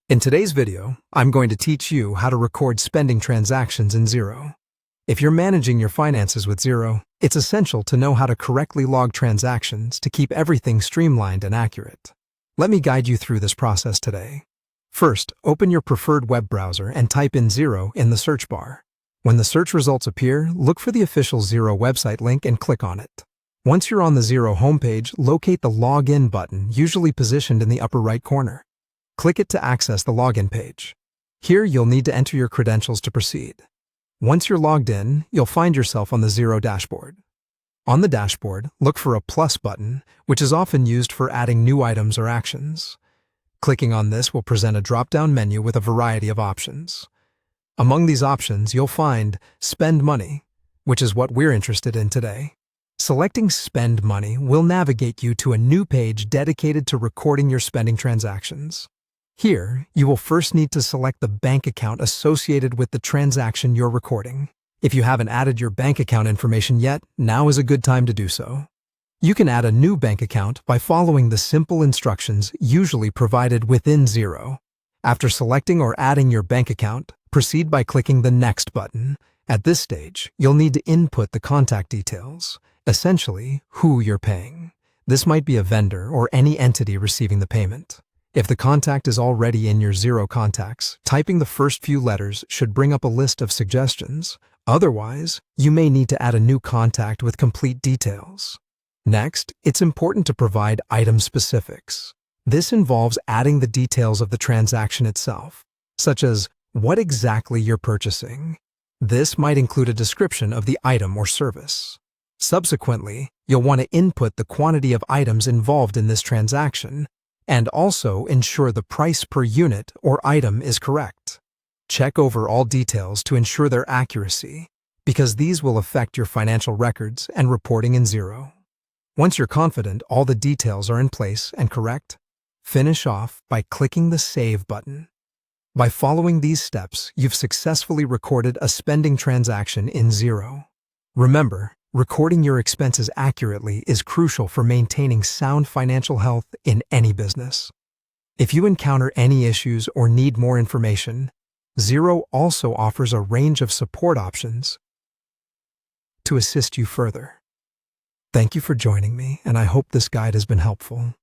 In today's video, I'm going to teach you how to record spending transactions in Xero. If you're managing your finances with Xero, it's essential to know how to correctly log transactions to keep everything streamlined and accurate. Let me guide you through this process today. First, open your preferred web browser and type in Xero in the search bar. When the search results appear, look for the official Xero website link and click on it. Once you're on the Xero homepage, locate the Login button, usually positioned in the upper right corner. Click it to access the login page. Here, you'll need to enter your credentials to proceed. Once you're logged in, you'll find yourself on the Xero dashboard. On the dashboard, look for a plus button, which is often used for adding new items or actions. Clicking on this will present a drop-down menu with a variety of options. Among these options, you'll find Spend Money, which is what we're interested in today. Selecting Spend Money will navigate you to a new page dedicated to recording your spending transactions. Here, you will first need to select the bank account associated with the transaction you're recording. If you haven't added your bank account information yet, now is a good time to do so. You can add a new bank account by following the simple instructions usually provided within Xero. After selecting or adding your bank account, proceed by clicking the Next button. At this stage, you'll need to input the contact details, essentially who you're paying. This might be a vendor or any entity receiving the payment. If the contact is already in your Xero contacts, typing the first few letters should bring up a list of suggestions. Otherwise, you may need to add a new contact with complete details. Next, it's important to provide item specifics. This involves adding the details of the transaction itself, such as what exactly you're purchasing. This might include a description of the item or service. Subsequently, you'll want to input the quantity of items involved in this transaction, and also ensure the price per unit or item is correct. Check over all details to ensure their accuracy, because these will affect your financial records and reporting in Xero. Once you're confident all the details are in place and correct, finish off by clicking the Save button. By following these steps, you've successfully recorded a spending transaction in Xero. Remember, recording your expenses accurately is crucial for maintaining sound financial health in any business. If you encounter any issues or need more information, Xero also offers a range of support options to assist you further. Thank you for joining me, and I hope this guide has been helpful.